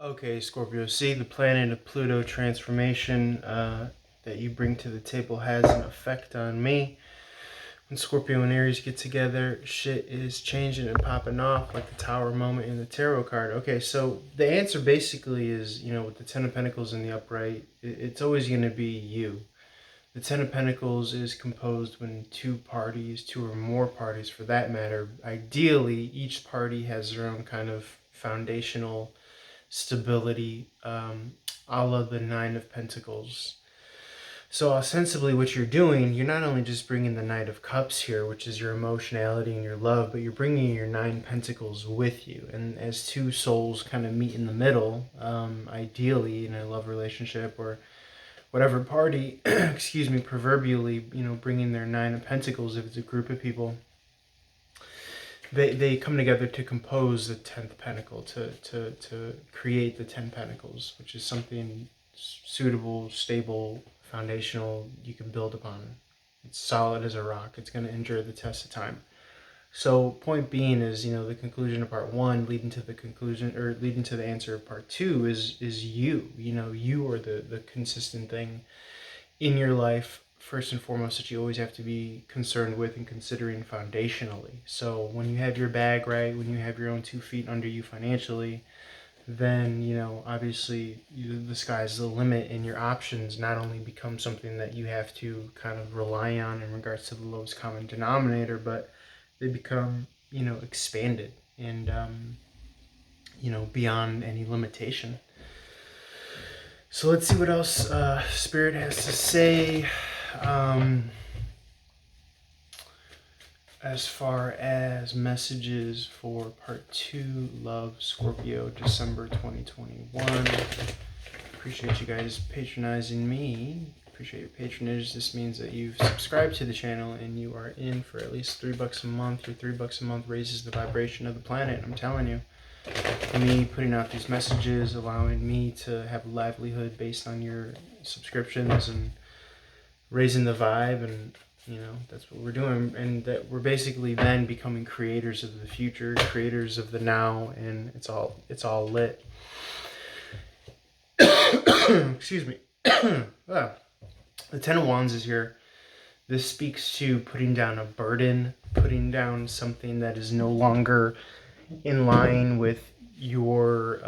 Okay, Scorpio, see, the planet of Pluto transformation that you bring to the table has an effect on me. When Scorpio and Aries get together, shit is changing and popping off like the Tower moment in the tarot card. Okay, so the answer basically is, with the Ten of Pentacles in the upright, it's always going to be you. The Ten of Pentacles is composed when two or more parties for that matter, ideally each party has their own kind of foundational stability, a la the Nine of Pentacles. So ostensibly what you're doing, you're not only just bringing the Knight of Cups here, which is your emotionality and your love, but you're bringing your Nine Pentacles with you. And as two souls kind of meet in the middle, ideally in a love relationship or whatever party, excuse me, proverbially, bringing their Nine of Pentacles, if it's a group of people, they come together to compose the 10th pentacle, to create the 10 pentacles, which is something suitable, stable, foundational, you can build upon. It's solid as a rock. It's going to endure the test of time. So point being is, the conclusion of part one leading to the conclusion, or leading to the answer of part two is you. You are the consistent thing in your life, first and foremost, that you always have to be concerned with and considering foundationally. So when you have your bag right, when you have your own 2 feet under you financially, then obviously the sky's the limit, and your options not only become something that you have to kind of rely on in regards to the lowest common denominator, but they become expanded and beyond any limitation. So let's see what else Spirit has to say. As far as messages for part 2, Love Scorpio, December 2021. Appreciate you guys patronizing me. Appreciate your patronage. This means that you've subscribed to the channel and you are in for at least $3 a month. Your $3 a month raises the vibration of the planet, I'm telling you. Me putting out these messages, allowing me to have a livelihood based on your subscriptions and raising the vibe, and that's what we're doing, and that we're basically then becoming creators of the future, creators of the now, and it's all lit. Excuse me. The Ten of Wands is here. This speaks to putting down a burden, putting down something that is no longer in line with your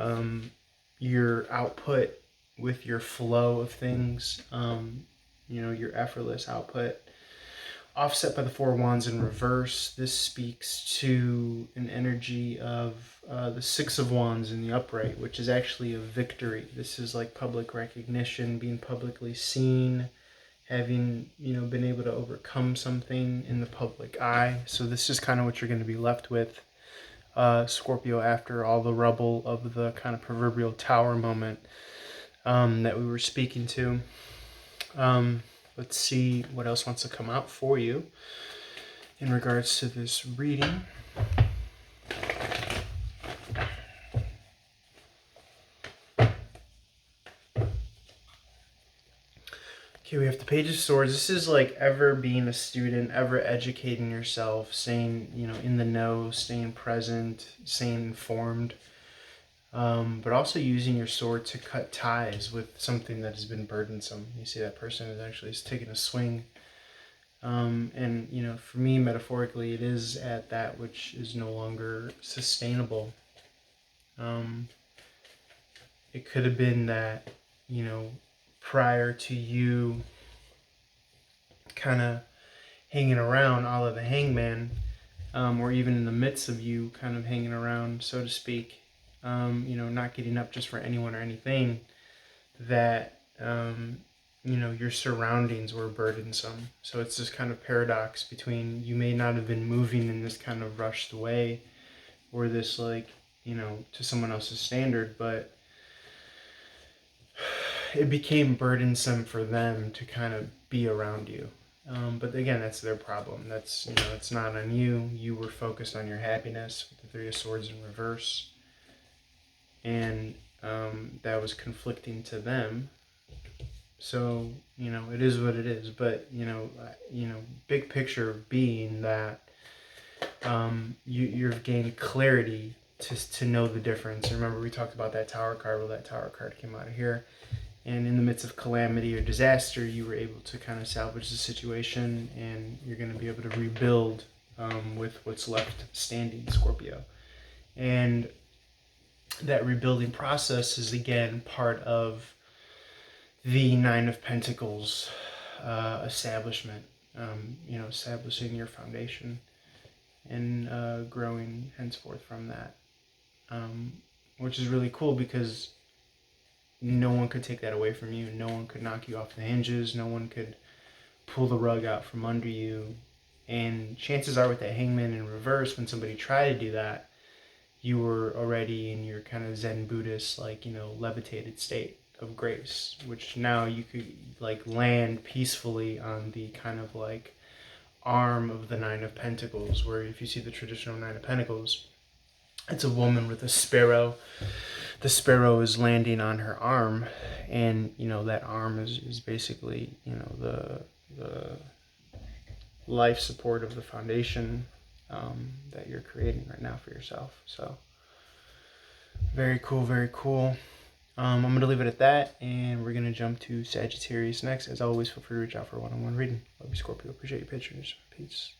output, with your flow of things, your effortless output. Offset by the Four of Wands in reverse. This speaks to an energy of the Six of Wands in the upright, which is actually a victory. This is like public recognition, being publicly seen, having been able to overcome something in the public eye. So this is kind of what you're going to be left with, Scorpio, after all the rubble of the kind of proverbial tower moment that we were speaking to. Let's see what else wants to come out for you in regards to this reading. Okay, we have the Page of Swords. This is like ever being a student, ever educating yourself, staying, in the know, staying present, staying informed. But also using your sword to cut ties with something that has been burdensome. You see that person is actually taking a swing. And, for me, metaphorically, it is at that which is no longer sustainable. It could have been that, prior to you kind of hanging around, all of the hangman, or even in the midst of you kind of hanging around, so to speak, not getting up just for anyone or anything, that, your surroundings were burdensome. So it's this kind of paradox between you may not have been moving in this kind of rushed way, or this like, to someone else's standard, but it became burdensome for them to kind of be around you. But again, that's their problem. That's, it's not on you. You were focused on your happiness with the Three of Swords in reverse. And that was conflicting to them. So, it is what it is. But, big picture being that you've gained clarity to know the difference. Remember, we talked about that Tower card. Well, that Tower card came out of here. And in the midst of calamity or disaster, you were able to kind of salvage the situation, and you're going to be able to rebuild with what's left standing, Scorpio. And that rebuilding process is, again, part of the Nine of Pentacles establishment, establishing your foundation and growing henceforth from that, which is really cool because no one could take that away from you. No one could knock you off the hinges. No one could pull the rug out from under you. And chances are with that Hangman in reverse, when somebody tried to do that, you were already in your kind of Zen Buddhist, levitated state of grace, which now you could land peacefully on the kind of arm of the Nine of Pentacles, where if you see the traditional Nine of Pentacles, it's a woman with a sparrow. The sparrow is landing on her arm, and that arm is basically the life support of the foundation that you're creating right now for yourself. So very cool, very cool. I'm going to leave it at that, and we're going to jump to Sagittarius next. As always, feel free to reach out for a one-on-one reading. Love you, Scorpio. Appreciate your pictures. Peace.